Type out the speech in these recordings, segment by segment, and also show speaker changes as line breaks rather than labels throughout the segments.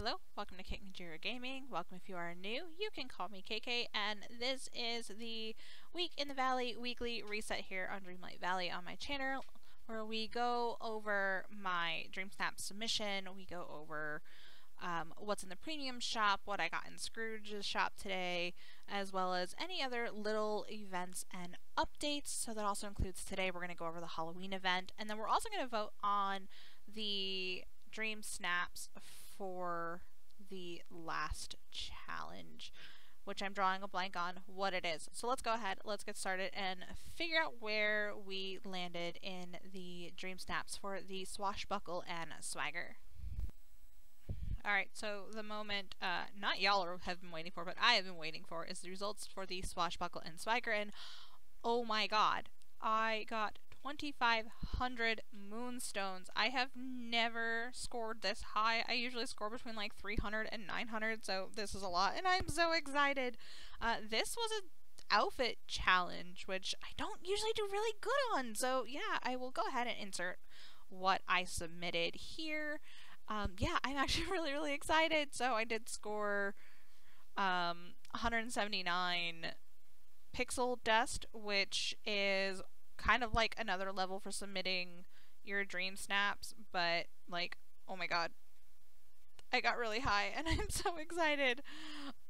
Hello, welcome to KK Gaming. Welcome if you are new. You can call me KK, and this is the Week in the Valley weekly reset here on Dreamlight Valley on my channel, where we go over my Dreamsnaps submission, we go over what's in the premium shop, what I got in Scrooge's shop today, as well as any other little events and updates. So that also includes today we're going to go over the Halloween event, and then we're also going to vote on the Dream Snaps for the last challenge, which I'm drawing a blank on what it is. So let's go ahead, let's get started and figure out where we landed in the Dream Snaps for the Swashbuckle and Swagger. Alright, so the moment, not y'all have been waiting for, but I have been waiting for, is the results for the Swashbuckle and Swagger, and oh my god, I got 2,500 moonstones. I have never scored this high. I usually score between like 300 and 900, so this is a lot, and I'm so excited. This was an outfit challenge, which I don't usually do really good on, so yeah, I will go ahead and insert what I submitted here. Yeah, I'm actually really excited. So I did score 179 pixel dust, which is kind of like another level for submitting your dream snaps, but like, oh my god, I got really high and I'm so excited.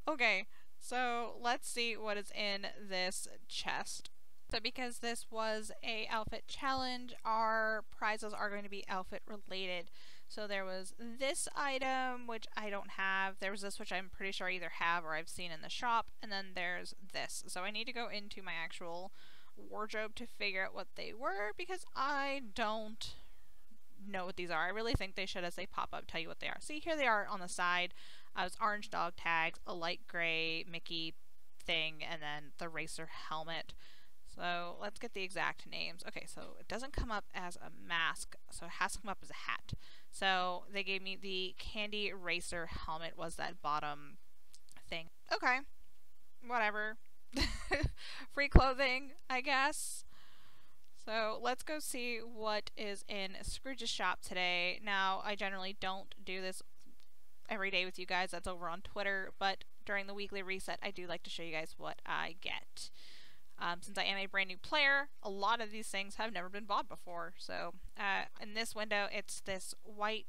Okay, so let's see what is in this chest. So because this was a outfit challenge, our prizes are going to be outfit related. So there was this item, which I don't have. There was this, which I'm pretty sure I either have or I've seen in the shop. And then there's this. So I need to go into my actual wardrobe to figure out what they were, because I don't know what these are. I really think they should, as they pop up, tell you what they are. See, here they are on the side. It's orange dog tags, a light gray Mickey thing, and then the racer helmet. So let's get the exact names. Okay, so it doesn't come up as a mask, so it has to come up as a hat. So they gave me the candy racer helmet, was that bottom thing. Okay, whatever. Free clothing, I guess. So let's go see what is in Scrooge's shop today. Now, I generally don't do this every day with you guys. That's over on Twitter, but during the weekly reset, I do like to show you guys what I get. Since I am a brand new player, a lot of these things have never been bought before. So in this window, it's this white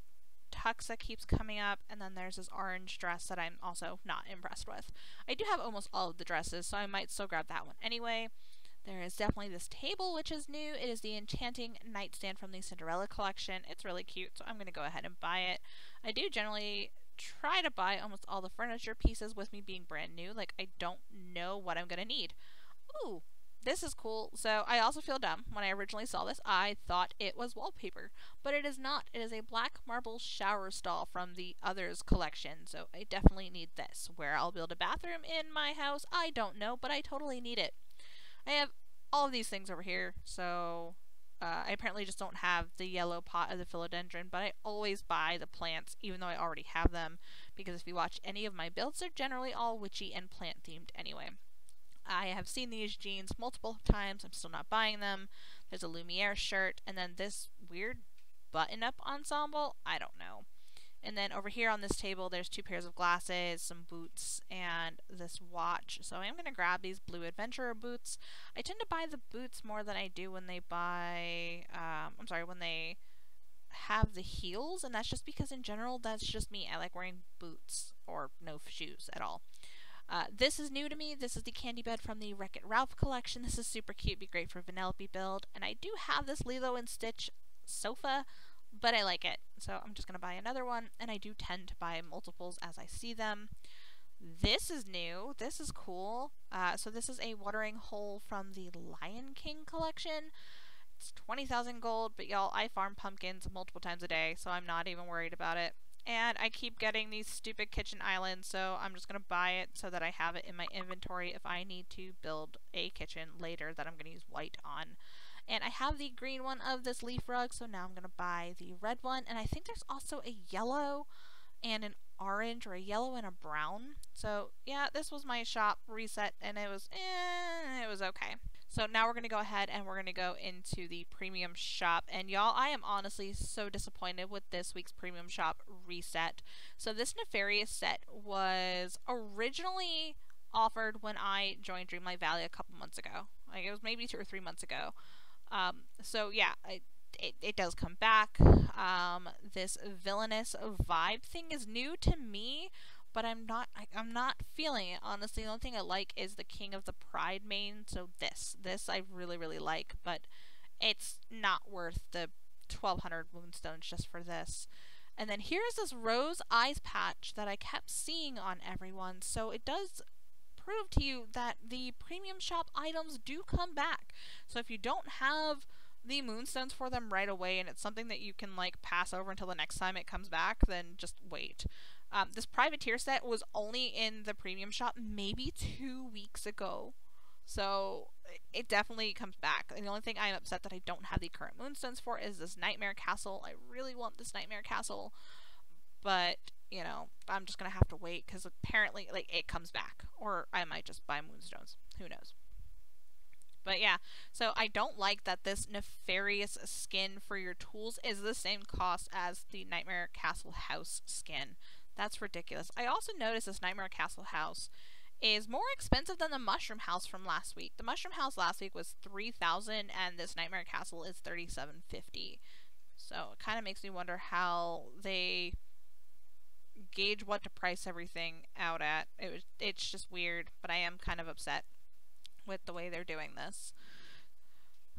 tux that keeps coming up, and then there's this orange dress that I'm also not impressed with. I do have almost all of the dresses, so I might still grab that one anyway. There is definitely this table, which is new. It is the Enchanting Nightstand from the Cinderella collection. It's really cute, so I'm going to go ahead and buy it. I do generally try to buy almost all the furniture pieces with me being brand new. Like, I don't know what I'm going to need. Ooh, this is cool. So I also feel dumb. When I originally saw this, I thought it was wallpaper, but it is not. It is a black marble shower stall from the Others collection, so I definitely need this. Where I'll build a bathroom in my house, I don't know, but I totally need it. I have all of these things over here, so I apparently just don't have the yellow pot of the philodendron, but I always buy the plants, even though I already have them, because if you watch any of my builds, they're generally all witchy and plant themed anyway. I have seen these jeans multiple times. I'm still not buying them. There's a Lumiere shirt, and then this weird button-up ensemble. I don't know. And then over here on this table, there's 2 pairs of glasses, some boots, and this watch. So I'm going to grab these blue adventurer boots. I tend to buy the boots more than I do when they buy, when they have the heels, and that's just because in general, that's just me. I like wearing boots or no shoes at all. This is new to me. This is the candy bed from the Wreck-It Ralph collection. This is super cute, be great for Vanellope build. And I do have this Lilo and Stitch sofa, but I like it. So I'm just going to buy another one, and I do tend to buy multiples as I see them. This is new. This is cool. So this is a watering hole from the Lion King collection. It's 20,000 gold, but y'all, I farm pumpkins multiple times a day, so I'm not even worried about it. And I keep getting these stupid kitchen islands, so I'm just going to buy it so that I have it in my inventory if I need to build a kitchen later that I'm going to use white on. And I have the green one of this leaf rug, so now I'm going to buy the red one. And I think there's also a yellow and an orange, or a yellow and a brown. So yeah, this was my shop reset, and it was okay. So now we're going to go ahead and we're going to go into the premium shop. And y'all, I am honestly so disappointed with this week's premium shop reset. So this Nefarious set was originally offered when I joined Dreamlight Valley a couple months ago. Like, it was maybe 2 or 3 months ago. So yeah, it does come back. This villainous vibe thing is new to me, but I'm not feeling it, honestly. The only thing I like is the King of the Pride main, so this I really like, but it's not worth the 1200 moonstones just for this. And then here's this rose eyes patch that I kept seeing on everyone, so it does prove to you that the premium shop items do come back. So if you don't have the moonstones for them right away and it's something that you can like pass over until the next time it comes back, then just wait. This privateer set was only in the premium shop maybe 2 weeks ago, so it definitely comes back. And the only thing I'm upset that I don't have the current moonstones for is this Nightmare Castle. I really want this Nightmare Castle, but you know, I'm just gonna have to wait because apparently like it comes back, or I might just buy moonstones, who knows. But yeah, so I don't like that this Nefarious skin for your tools is the same cost as the Nightmare Castle House skin. That's ridiculous. I also noticed this Nightmare Castle House is more expensive than the Mushroom House from last week. The Mushroom House last week was $3,000 and this Nightmare Castle is $3,750. So it kind of makes me wonder how they gauge what to price everything out at. It's just weird, but I am kind of upset with the way they're doing this.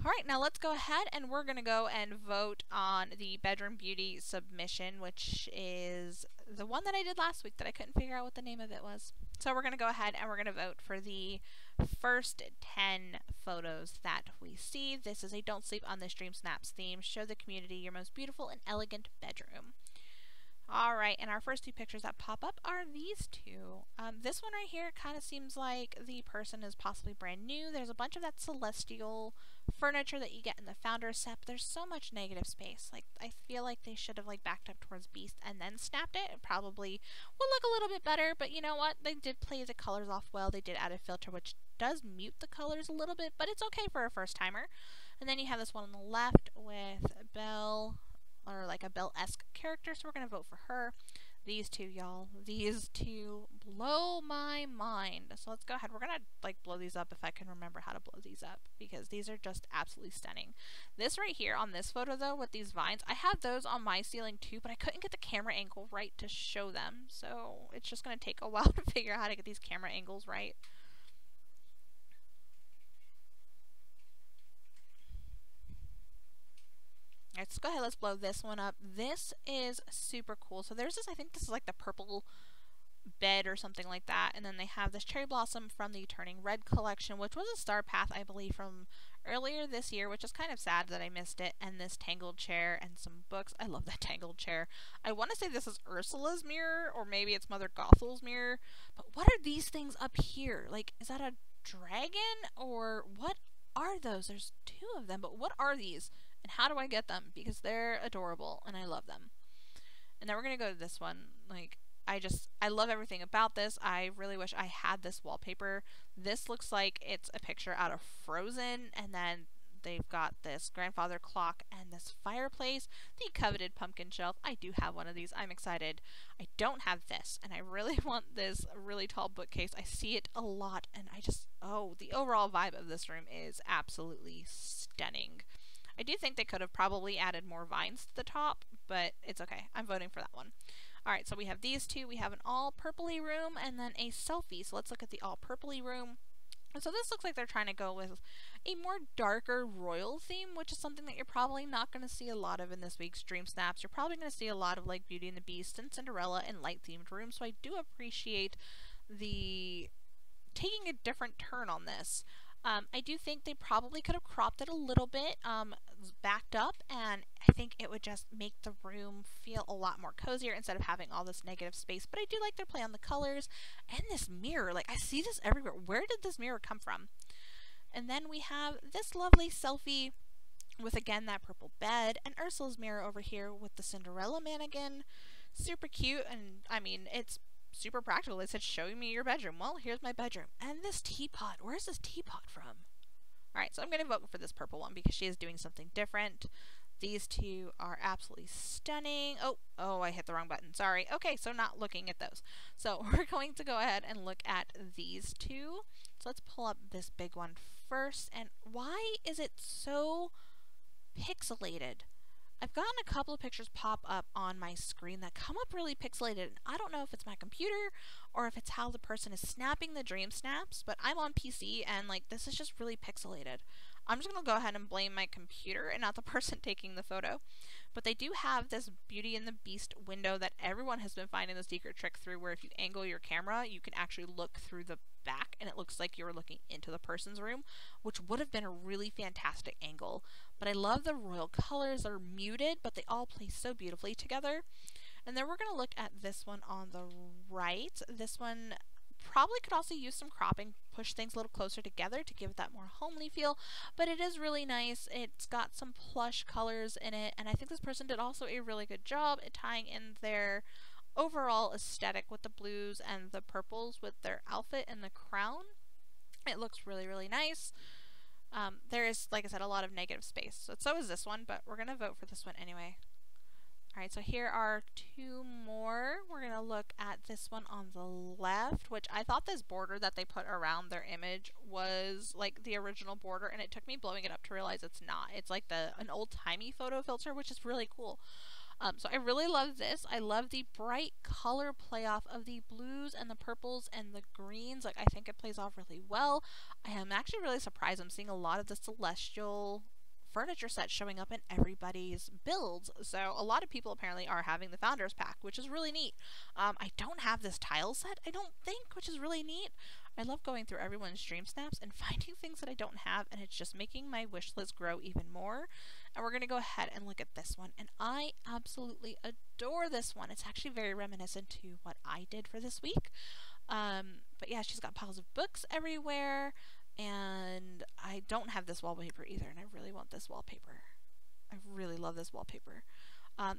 Alright, now let's go ahead and we're going to go and vote on the Bedroom Beauty submission, which is the one that I did last week that I couldn't figure out what the name of it was. So we're going to go ahead and we're going to vote for the first 10 photos that we see. This is a Don't Sleep on This Dream Snaps theme. Show the community your most beautiful and elegant bedroom. Alright, and our first 2 pictures that pop up are these 2. This one right here kind of seems like the person is possibly brand new. There's a bunch of that celestial furniture that you get in the founder set, but there's so much negative space. Like, I feel like they should have like backed up towards Beast and then snapped it. It probably would look a little bit better, but you know what? They did play the colors off well. They did add a filter which does mute the colors a little bit, but it's okay for a first timer. And then you have this one on the left with Belle, or like a Belle-esque character, so we're going to vote for her. These 2, y'all. These 2 blow my mind. So let's go ahead. We're going to like blow these up if I can remember how to blow these up, because these are just absolutely stunning. This right here on this photo though with these vines, I have those on my ceiling too, but I couldn't get the camera angle right to show them. So it's just going to take a while to figure out how to get these camera angles right. Let's go ahead, let's blow this one up. This is super cool. So there's this, I think this is like the purple bed or something like that. And then they have this cherry blossom from the Turning Red collection, which was a Star Path, I believe, from earlier this year, which is kind of sad that I missed it. And this tangled chair and some books. I love that tangled chair. I want to say this is Ursula's mirror, or maybe it's Mother Gothel's mirror. But what are these things up here? Like, is that a dragon? Or what are those? There's 2 of them, but what are these? And how do I get them? Because they're adorable and I love them. And then we're going to go to this one. Like, I love everything about this. I really wish I had this wallpaper. This looks like it's a picture out of Frozen, and then they've got this grandfather clock and this fireplace, the coveted pumpkin shelf. I do have one of these. I'm excited. I don't have this, and I really want this really tall bookcase. I see it a lot, and the overall vibe of this room is absolutely stunning. I do think they could have probably added more vines to the top, but it's okay. I'm voting for that one. Alright, so we have these 2. We have an all purpley room and then a selfie. So let's look at the all purpley room. And so this looks like they're trying to go with a more darker royal theme, which is something that you're probably not going to see a lot of in this week's Dream Snaps. You're probably going to see a lot of like Beauty and the Beast and Cinderella and light themed rooms. So I do appreciate the taking a different turn on this. I do think they probably could have cropped it a little bit, backed up, and I think it would just make the room feel a lot more cozier instead of having all this negative space. But I do like their play on the colors and this mirror. Like, I see this everywhere. Where did this mirror come from? And then we have this lovely selfie with, again, that purple bed, and Ursula's mirror over here with the Cinderella mannequin. Super cute, and I mean, it's super practical. They said, show me your bedroom. Well, here's my bedroom. And this teapot. Where's this teapot from? Alright, so I'm going to vote for this purple one because she is doing something different. These two are absolutely stunning. Oh, I hit the wrong button. Sorry. Okay, so not looking at those. So we're going to go ahead and look at these two. So let's pull up this big one first. And why is it so pixelated? I've gotten a couple of pictures pop up on my screen that come up really pixelated, and I don't know if it's my computer or if it's how the person is snapping the dream snaps, but I'm on PC and like this is just really pixelated. I'm just going to go ahead and blame my computer and not the person taking the photo. But they do have this Beauty and the Beast window that everyone has been finding the secret trick through, where if you angle your camera, you can actually look through the back and it looks like you're looking into the person's room, which would have been a really fantastic angle. But I love the royal colors. They're muted, but they all play so beautifully together. And then we're going to look at this one on the right. This one probably could also use some cropping, push things a little closer together to give it that more homely feel, but it is really nice. It's got some plush colors in it, and I think this person did also a really good job at tying in their overall aesthetic with the blues and the purples with their outfit and the crown. It looks really, really nice. There is, like I said, a lot of negative space, so is this one, but we're going to vote for this one anyway. Alright, so here are two more. We're going to look at this one on the left, which I thought this border that they put around their image was like the original border, and it took me blowing it up to realize it's not. It's like an old-timey photo filter, which is really cool. So I really love this. I love the bright color playoff of the blues and the purples and the greens. Like, I think it plays off really well. I am actually really surprised. I'm seeing a lot of the celestial furniture set showing up in everybody's builds, so a lot of people apparently are having the founders pack, which is really neat. I don't have this tile set, I don't think, which is really neat. I love going through everyone's dream snaps and finding things that I don't have, and it's just making my wish list grow even more. And we're going to go ahead and look at this one, and I absolutely adore this one. It's actually very reminiscent to what I did for this week. But yeah, she's got piles of books everywhere. And I don't have this wallpaper either, and I really want this wallpaper. I really love this wallpaper.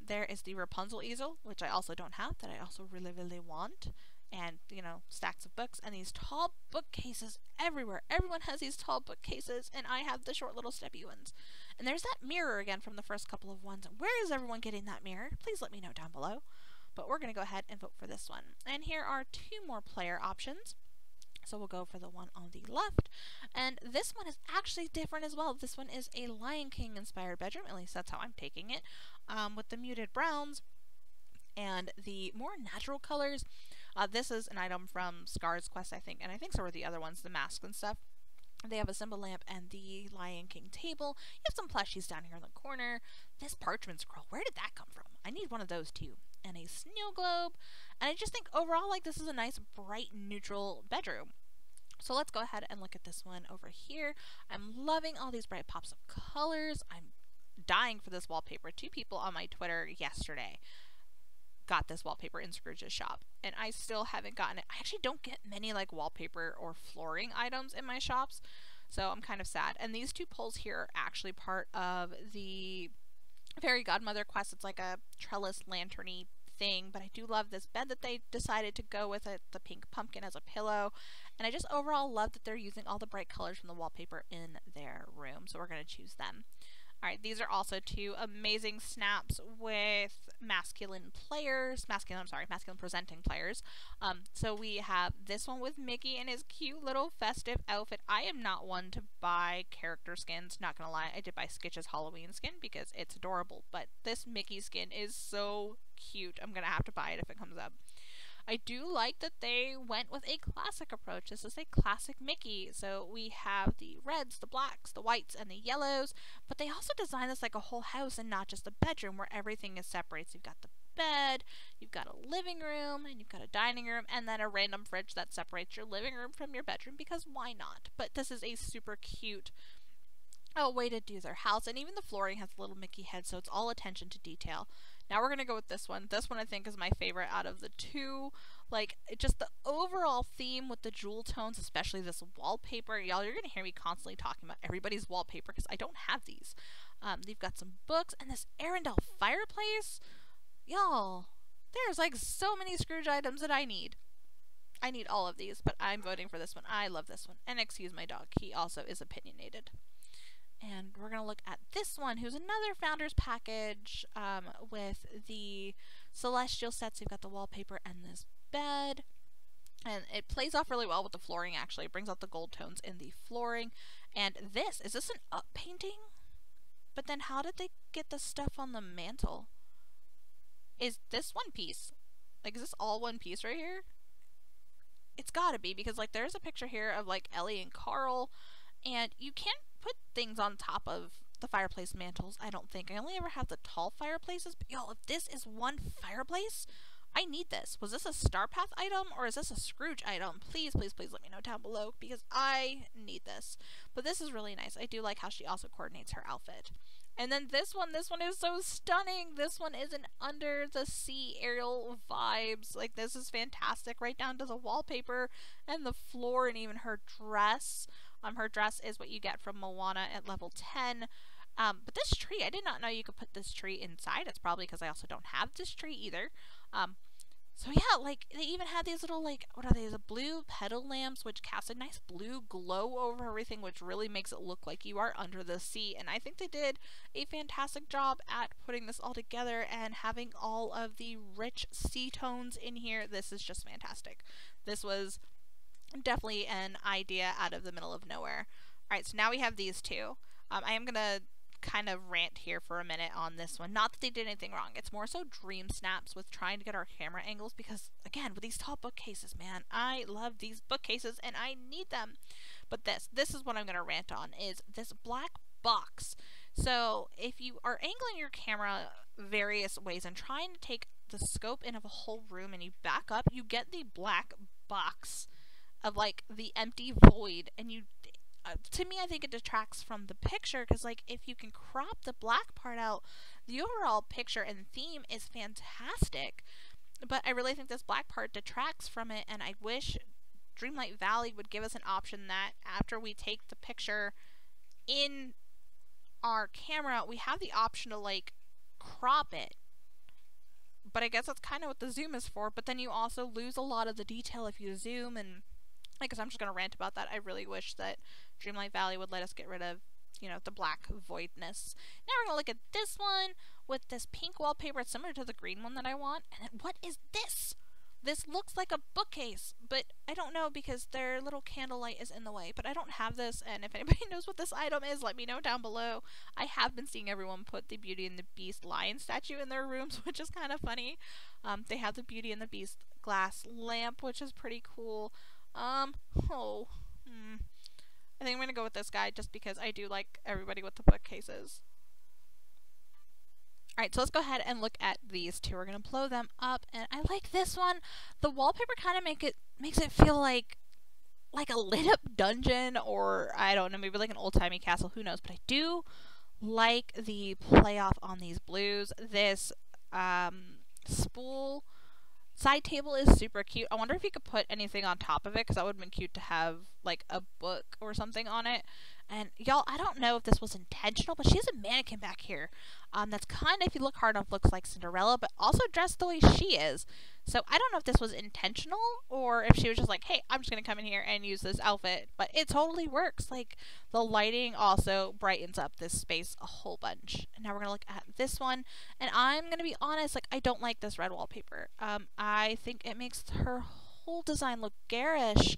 There is the Rapunzel easel, which I also don't have, that I also really, really want. And, you know, stacks of books, and these tall bookcases everywhere. Everyone has these tall bookcases, and I have the short little steppy ones. And there's that mirror again from the first couple of ones. Where is everyone getting that mirror? Please let me know down below. But we're going to go ahead and vote for this one. And here are two more player options. So we'll go for the one on the left, and this one is actually different as well. This one is a Lion King inspired bedroom, at least that's how I'm taking it, with the muted browns and the more natural colors. This is an item from Scar's Quest, I think, and I think so were the other ones, the masks and stuff. They have a symbol lamp and the Lion King table. You have some plushies down here in the corner. This parchment scroll, where did that come from? I need one of those too. And a snow globe. And I just think overall, like, this is a nice, bright, neutral bedroom. So let's go ahead and look at this one over here. I'm loving all these bright pops of colors. I'm dying for this wallpaper. Two people on my Twitter yesterday got this wallpaper in Scrooge's shop, and I still haven't gotten it. I actually don't get many like wallpaper or flooring items in my shops, so I'm kind of sad. And these two poles here are actually part of the Fairy Godmother quest. It's like a trellis lantern-y thing, but I do love this bed that they decided to go with it, the pink pumpkin as a pillow, and I just overall love that they're using all the bright colors from the wallpaper in their room, so we're going to choose them. Alright, these are also two amazing snaps with masculine presenting players. So we have this one with Mickey and his cute little festive outfit. I am not one to buy character skins, not gonna lie. I did buy Skitch's Halloween skin because it's adorable, but this Mickey skin is so cute. I'm gonna have to buy it if it comes up. I do like that they went with a classic approach. This is a classic Mickey. So we have the reds, the blacks, the whites, and the yellows. But they also designed this like a whole house and not just a bedroom where everything is separated. So you've got the bed, you've got a living room, and you've got a dining room, and then a random fridge that separates your living room from your bedroom, because why not? But this is a super cute way to do their house. And even the flooring has a little Mickey head, so it's all attention to detail. Now we're going to go with this one. This one I think is my favorite out of the two. Like, just the overall theme with the jewel tones, especially this wallpaper. Y'all, you're going to hear me constantly talking about everybody's wallpaper because I don't have these. They've got some books and this Arendelle fireplace. Y'all, there's like so many Scrooge items that I need. I need all of these, but I'm voting for this one. I love this one. And excuse my dog, he also is opinionated. And we're going to look at this one, who's another Founders package with the Celestial sets. You've got the wallpaper and this bed. And it plays off really well with the flooring, actually. It brings out the gold tones in the flooring. And is this an up painting? But then how did they get the stuff on the mantle? Is this one piece? Like, is this all one piece right here? It's gotta be, because, like, there's a picture here of, like, Ellie and Carl. And you can't put things on top of the fireplace mantles, I don't think. I only ever have the tall fireplaces. But, y'all, if this is one fireplace, I need this. Was this a Star Path item or is this a Scrooge item? Please, please, please let me know down below because I need this. But this is really nice. I do like how she also coordinates her outfit. And then this one is so stunning. This one is an under the sea aerial vibes. Like, this is fantastic, right down to the wallpaper and the floor and even her dress. Her dress is what you get from Moana at level 10. But this tree, I did not know you could put this tree inside. It's probably because I also don't have this tree either. So yeah, like, they even had these little, like, what are they, the blue petal lamps, which cast a nice blue glow over everything, which really makes it look like you are under the sea. And I think they did a fantastic job at putting this all together and having all of the rich sea tones in here. This is just fantastic. This was definitely an idea out of the middle of nowhere. Alright, so now we have these two. I am gonna kind of rant here for a minute on this one. Not that they did anything wrong. It's more so dream snaps with trying to get our camera angles because, again, with these tall bookcases, man, I love these bookcases and I need them. But this is what I'm going to rant on, is this black box. So if you are angling your camera various ways and trying to take the scope in of a whole room and you back up, you get the black box of, like, the empty void, and you to me, I think it detracts from the picture because, like, if you can crop the black part out, the overall picture and theme is fantastic. But I really think this black part detracts from it, and I wish Dreamlight Valley would give us an option that after we take the picture in our camera, we have the option to, like, crop it. But I guess that's kind of what the zoom is for, but then you also lose a lot of the detail if you zoom, and I guess I'm just going to rant about that. I really wish that Dreamlight Valley would let us get rid of, you know, the black voidness. Now we're going to look at this one with this pink wallpaper. It's similar to the green one that I want. And then what is this? This looks like a bookcase, but I don't know because their little candlelight is in the way. But I don't have this, and if anybody knows what this item is, let me know down below. I have been seeing everyone put the Beauty and the Beast lion statue in their rooms, which is kind of funny. They have the Beauty and the Beast glass lamp, which is pretty cool. I think I'm going to go with this guy just because I do like everybody with the bookcases. Alright, so let's go ahead and look at these two. We're going to blow them up, and I like this one. The wallpaper kind of makes it feel like a lit up dungeon, or I don't know, maybe like an old-timey castle, who knows. But I do like the playoff on these blues. This spool side table is super cute. I wonder if you could put anything on top of it, because that would have been cute to have, like, a book or something on it. And, y'all, I don't know if this was intentional, but she has a mannequin back here. That's kind of, if you look hard enough, looks like Cinderella, but also dressed the way she is. So I don't know if this was intentional, or if she was just like, hey, I'm just going to come in here and use this outfit. But it totally works. Like, the lighting also brightens up this space a whole bunch. And now we're going to look at this one. And I'm going to be honest, like, I don't like this red wallpaper. I think it makes her whole design look garish,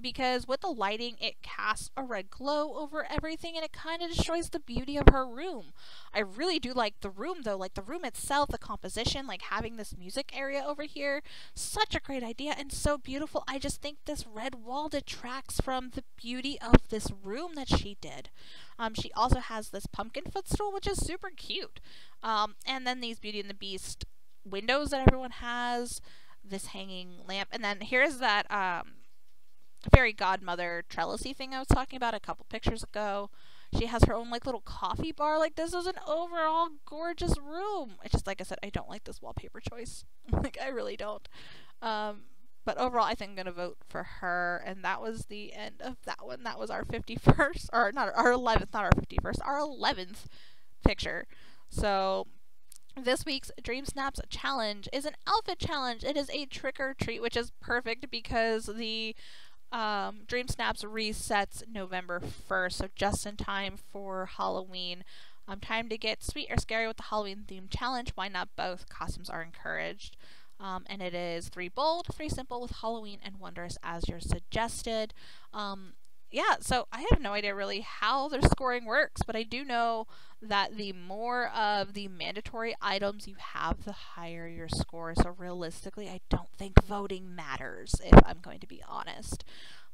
because with the lighting it casts a red glow over everything and it kind of destroys the beauty of her room. I really do like the room though, like the room itself, the composition, like having this music area over here, such a great idea and so beautiful. I just think this red wall detracts from the beauty of this room that she did. She also has this pumpkin footstool, which is super cute, and then these Beauty and the Beast windows that everyone has, this hanging lamp, and then here's that fairy godmother trellisy thing I was talking about a couple pictures ago. She has her own, like, little coffee bar. Like, this is an overall gorgeous room. It's just, like I said, I don't like this wallpaper choice. Like, I really don't. But overall, I think I'm gonna vote for her, and that was the end of that one. That was our 51st, or not our 11th, not our 51st, our 11th picture. So This week's Dream Snaps challenge is an outfit challenge. It is a trick or treat, which is perfect because the Dream Snaps resets November 1st, so just in time for Halloween. Time to get sweet or scary with the Halloween themed challenge. Why not both? Costumes are encouraged. And it is 3 bold, 3 simple with Halloween and wondrous as your suggested. Yeah, so I have no idea really how their scoring works, but I do know that the more of the mandatory items you have, the higher your score. So realistically, I don't think voting matters, if I'm going to be honest.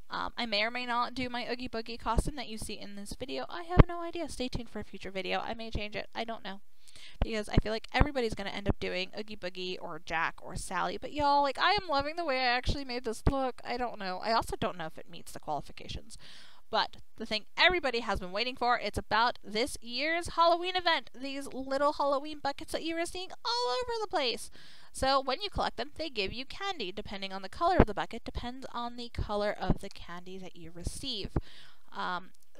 I may or may not do my Oogie Boogie costume that you see in this video. I have no idea. Stay tuned for a future video. I may change it. I don't know. Because I feel like everybody's going to end up doing Oogie Boogie or Jack or Sally. But y'all, like, I am loving the way I actually made this look. I don't know. I also don't know if it meets the qualifications. But the thing everybody has been waiting for, it's about this year's Halloween event. These little Halloween buckets that you are seeing all over the place. So when you collect them, they give you candy. Depending on the color of the bucket, depends on the color of the candy that you receive.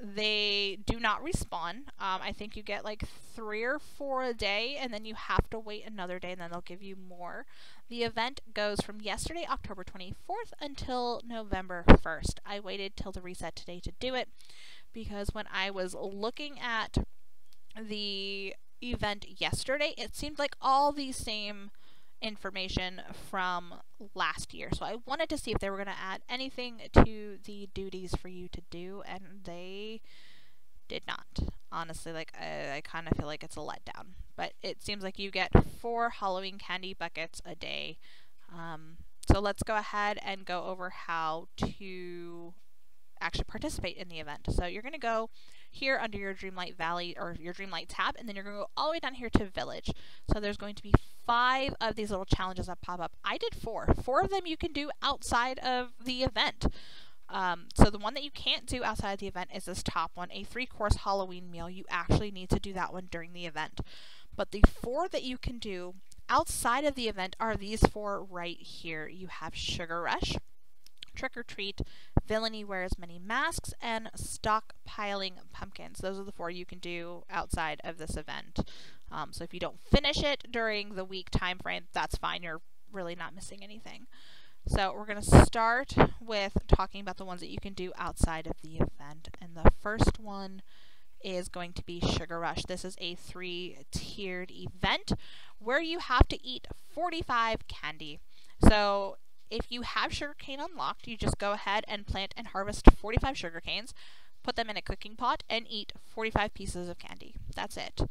They do not respawn. I think you get like 3 or 4 a day, and then you have to wait another day, and then they'll give you more. The event goes from yesterday, October 24th, until November 1st. I waited till the reset today to do it, because when I was looking at the event yesterday, it seemed like all the same information from last year. So I wanted to see if they were going to add anything to the duties for you to do, and they did not. Honestly, like, I kind of feel like it's a letdown. But it seems like you get 4 Halloween candy buckets a day. So let's go ahead and go over how to actually participate in the event. So you're going to go here under your Dreamlight Valley or your Dreamlight tab, and then you're going to go all the way down here to Village. So there's going to be 5 of these little challenges that pop up. I did 4. 4 of them you can do outside of the event. So the one that you can't do outside of the event is this top one, a 3-course Halloween meal. You actually need to do that one during the event. But the 4 that you can do outside of the event are these 4 right here. You have Sugar Rush, Trick or Treat, Villainy Wears Many Masks, and Stockpiling Pumpkins. Those are the 4 you can do outside of this event. So if you don't finish it during the week time frame, that's fine. You're really not missing anything. So we're going to start with talking about the ones that you can do outside of the event. And the first one is going to be Sugar Rush. This is a 3-tiered event where you have to eat 45 candy. So if you have sugarcane unlocked, you just go ahead and plant and harvest 45 sugarcanes, put them in a cooking pot, and eat 45 pieces of candy. That's it.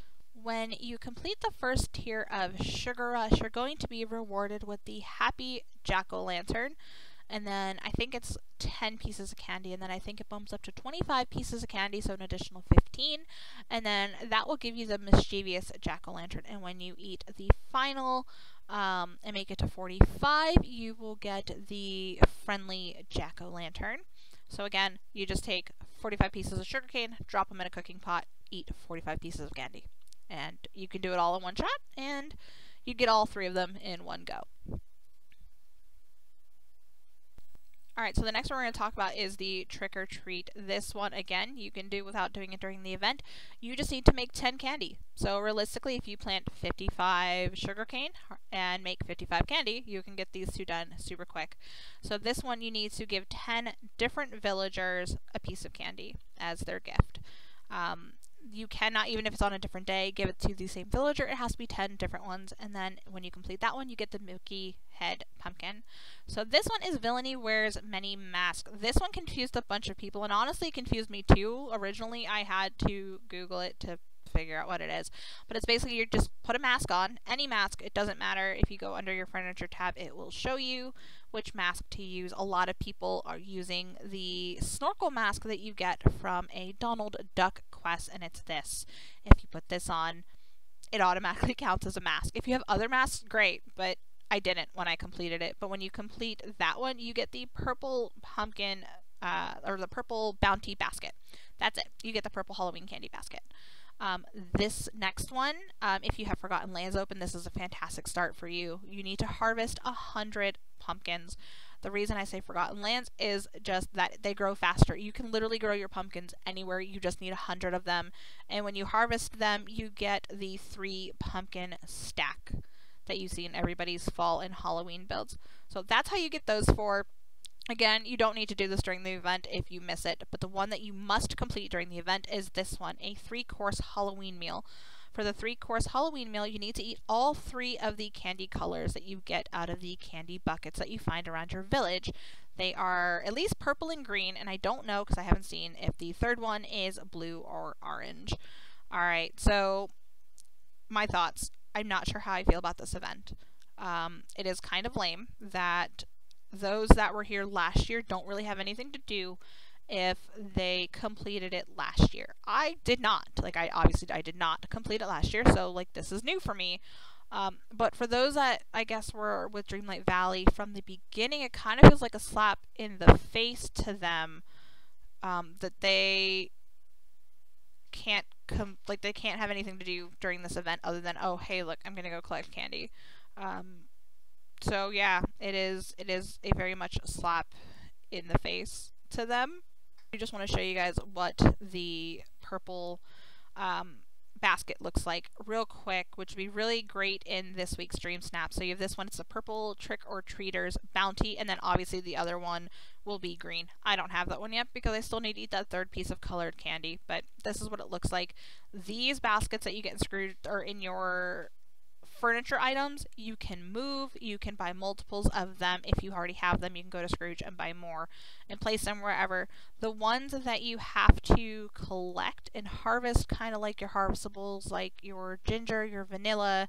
When you complete the first tier of Sugar Rush, you're going to be rewarded with the Happy Jack-O-Lantern, and then I think it's 10 pieces of candy, and then I think it bumps up to 25 pieces of candy, so an additional 15, and then that will give you the Mischievous Jack-O-Lantern. And when you eat the final and make it to 45, you will get the Friendly Jack-O-Lantern. So again, you just take 45 pieces of sugarcane, drop them in a cooking pot, eat 45 pieces of candy. And you can do it all in one shot, and you get all 3 of them in one go. Alright, so the next one we're going to talk about is the Trick or Treat. This one, again, you can do without doing it during the event. You just need to make 10 candy. So realistically, if you plant 55 sugarcane and make 55 candy, you can get these 2 done super quick. So this one, you need to give 10 different villagers a piece of candy as their gift. You cannot, even if it's on a different day, give it to the same villager. It has to be 10 different ones, and then when you complete that one, you get the Milky Head Pumpkin. So this one is Villainy Wears Many Masks. This one confused a bunch of people, and honestly confused me too. Originally, I had to Google it to figure out what it is. But it's basically you just put a mask on, any mask, it doesn't matter. If you go under your furniture tab, it will show you which mask to use. A lot of people are using the snorkel mask that you get from a Donald Duck quest, and it's this. If you put this on, it automatically counts as a mask. If you have other masks, great, but I didn't when I completed it. But when you complete that one, you get the purple pumpkin, or the purple bounty basket. That's it. You get the purple Halloween candy basket. This next one, if you have Forgotten Lands open, this is a fantastic start for you. You need to harvest 100 pumpkins. The reason I say Forgotten Lands is just that they grow faster. You can literally grow your pumpkins anywhere. You just need 100 of them. And when you harvest them, you get the 3 pumpkin stack that you see in everybody's fall and Halloween builds. So that's how you get those 4. Again, you don't need to do this during the event if you miss it, but the one that you must complete during the event is this one, a 3-course Halloween meal. For the 3-course Halloween meal, you need to eat all 3 of the candy colors that you get out of the candy buckets that you find around your village. They are at least purple and green, and I don't know, because I haven't seen, if the 3rd one is blue or orange. Alright, so my thoughts. I'm not sure how I feel about this event. It is kind of lame that those that were here last year don't really have anything to do if they completed it last year. I did not. Like, I did not complete it last year, so, like, this is new for me. But for those that, I guess, were with Dreamlight Valley from the beginning, it kind of feels like a slap in the face to them, that they can't they can't have anything to do during this event other than, oh, hey, look, I'm gonna go collect candy. So yeah, it is a very much slap in the face to them. I just want to show you guys what the purple basket looks like real quick, which would be really great in this week's Dream Snap. So you have this one, it's a purple Trick or Treaters Bounty, and then obviously the other one will be green. I don't have that one yet because I still need to eat that 3rd piece of colored candy, but this is what it looks like. These baskets that you get in Scrooge or in your furniture items, you can move, you can buy multiples of them. If you already have them, you can go to Scrooge and buy more and place them wherever. The ones that you have to collect and harvest, kind of like your harvestables, like your ginger, your vanilla,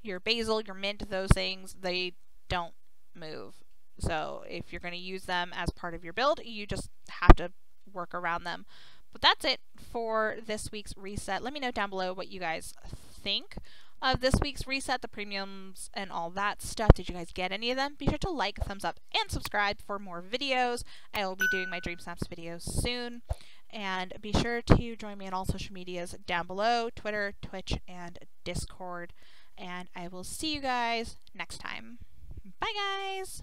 your basil, your mint, those things, they don't move. So if you're going to use them as part of your build, you just have to work around them. But that's it for this week's reset. Let me know down below what you guys think of this week's reset, the premiums and all that stuff. Did you guys get any of them? Be sure to like, thumbs up, and subscribe for more videos. I will be doing my Dream Snaps videos soon. And be sure to join me on all social medias down below, Twitter, Twitch, and Discord. And I will see you guys next time. Bye, guys!